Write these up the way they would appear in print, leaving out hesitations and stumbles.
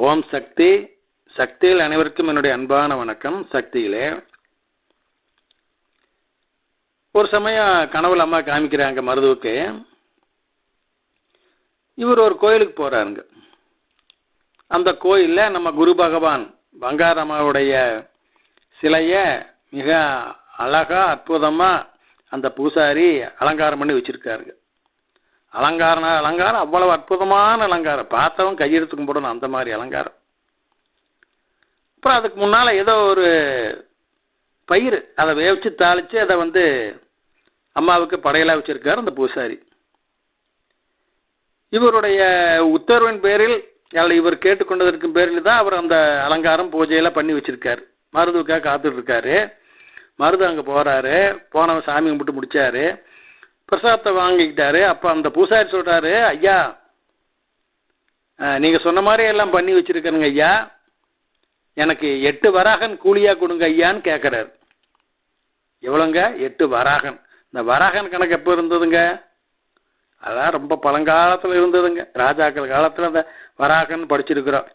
ஓம் சக்தி. சக்தியில் அனைவருக்கும் என்னுடைய அன்பான வணக்கம். சக்தியிலே ஒரு சமயம் கனவுல அம்மா காமிக்கிறாங்க மருதுவுக்கு. இவர் ஒரு கோயிலுக்கு போறாருங்க. அந்த கோயிலில் நம்ம குரு பகவான் பங்காரம்மாவுடைய சிலைய மிக அழகா அற்புதமா அந்த பூசாரி அலங்காரம் பண்ணி வச்சிருக்காருங்க. அலங்காரம் அவ்வளவு அற்புதமான அலங்காரம், பார்த்தவன் கையெடுத்துக்கும் போடணும் அந்த மாதிரி அலங்காரம். அப்புறம் அதுக்கு முன்னால ஏதோ ஒரு பயிர் அதை வேவிச்சு தாளிச்சு அதை அம்மாவுக்கு படையலா வச்சிருக்காரு அந்த பூசாரி. இவருடைய உத்தரவின் பேரில் இவர் கேட்டுக்கொண்டதற்கு பேரில் தான் அவர் அந்த அலங்காரம் பூஜையெல்லாம் பண்ணி வச்சிருக்காரு. மருதுக்காக காத்துட்டு இருக்காரு. மருது அங்கே போறாரு. போனவன் சாமி கும்பிட்டு முடிச்சாரு. பிரசாதத்தை வாங்கிக்கிட்டாரு. அப்போ அந்த பூசாரி சொல்றாரு, ஐயா நீங்க சொன்ன மாதிரி எல்லாம் பண்ணி வச்சிருக்கனுங்க ஐயா, எனக்கு 8 வராகன் கூலியா கொடுங்க ஐயான்னு கேட்கிறாரு. எவ்வளோங்க? 8 வராகன். இந்த வராகன் கணக்கு எப்போ இருந்ததுங்க? அதான் ரொம்ப பழங்காலத்தில் இருந்ததுங்க. ராஜாக்கள் காலத்தில் அந்த வராகன் படிச்சிருக்கிறோம்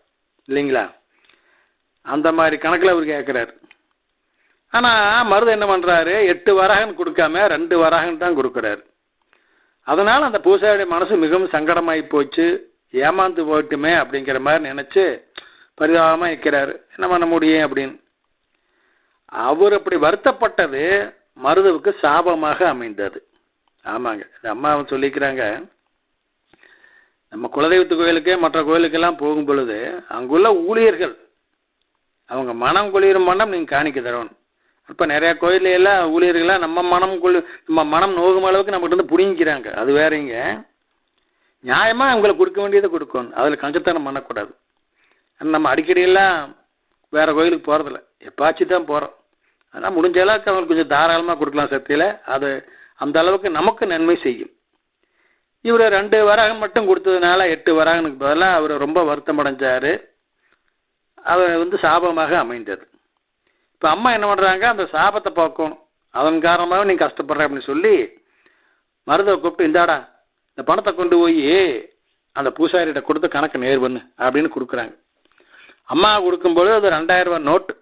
இல்லைங்களா? அந்த மாதிரி கணக்கில் அவர் கேட்குறாரு. ஆனால் மருது என்ன பண்ணுறாரு, 8 வராகன் கொடுக்காம 2 வராகன் தான் கொடுக்குறாரு. அதனால் அந்த பூசாரியுடைய மனசு மிகவும் சங்கடமாகி போச்சு. ஏமாந்து போட்டுமே அப்படிங்கிற மாதிரி நினச்சி பரிதாபமாக இருக்கிறாரு. என்ன பண்ண முடியும் அப்படின்னு. அவர் அப்படி வருத்தப்பட்டது மருதுவுக்கு சாபமாக அமைந்தது. ஆமாங்க, அம்மா சொல்லிக்கிறாங்க, நம்ம குலதெய்வத்து கோயிலுக்கே மற்ற கோயிலுக்கெல்லாம் போகும் பொழுது அங்குள்ள ஊழியர்கள் அவங்க மனம் குளிரும் மனம் நீங்கள் காணிக்க தரணும். இப்போ நிறையா கோயிலெல்லாம் ஊழியர்கள்லாம் நம்ம மனம் நோகும் அளவுக்கு நம்மகிட்ட பிடிங்கிறாங்க. அது வேறங்க. நியாயமாக அவங்களுக்கு கொடுக்க வேண்டியதை கொடுக்கணும். அதில் கஞ்சத்தனம் பண்ணக்கூடாது. நம்ம அடிக்கடியெல்லாம் வேறு கோயிலுக்கு போகிறதில்ல, எப்பாச்சும் தான் போகிறோம். ஆனால் முடிஞ்ச அளவுக்கு அவங்களுக்கு கொஞ்சம் தாராளமாக கொடுக்கலாம் சக்தியில். அது அந்த அளவுக்கு நமக்கு நன்மை செய்யும். இவர் 2 வராகன் மட்டும் கொடுத்ததுனால 8 வராகனுக்கு பதிலாக அவர் ரொம்ப வருத்தம் அடைஞ்சார். அது சாபமாக அமைந்தது. இப்போ அம்மா என்ன பண்ணுறாங்க, அந்த சாபத்தை பார்க்கணும், அதன் காரணமாக நீ கஷ்டப்படுற அப்படின்னு சொல்லி மருதை கூப்பிட்டு, இந்தாடா இந்த பணத்தை கொண்டு போய் அந்த பூசாரிகிட்ட கொடுத்து கணக்கு நேர் பண்ணு அப்படின்னு கொடுக்குறாங்க. அம்மா கொடுக்கும்போது அது 2000 ரூபா நோட்டு,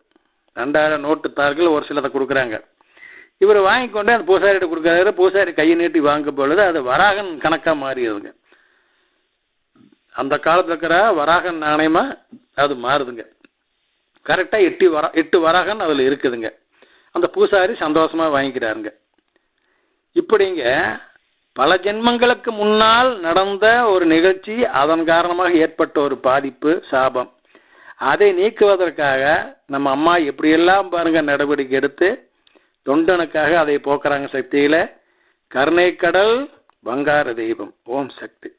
2000 நோட்டு தார்கள் ஒரு சிலதை கொடுக்குறாங்க. இவர் வாங்கி கொண்டு அந்த பூசாரிகிட்ட கொடுக்குறாரு. பூசாரி கையை நீட்டி வாங்கும் பொழுது அது வராகன் கணக்காக மாறிடுதுங்க. அந்த காலத்தில் இருக்கிற வராகன் நாணயமாக அது மாறுதுங்க. கரெக்டாக 8 வராகன் அதில் இருக்குதுங்க. அந்த பூசாரி சந்தோஷமாக வாங்கிக்கிறாருங்க. இப்படிங்க பல ஜென்மங்களுக்கு முன்னால் நடந்த ஒரு நிகழ்ச்சி, அதன் காரணமாக ஏற்பட்ட ஒரு பாதிப்பு, சாபம், அதை நீக்குவதற்காக நம்ம அம்மா எப்படியெல்லாம் பாருங்க நடவடிக்கை எடுத்து தொண்டனுக்காக அதை போக்குறாங்க. சக்தியில கருணை கடல் பங்கார தெய்வம். ஓம் சக்தி.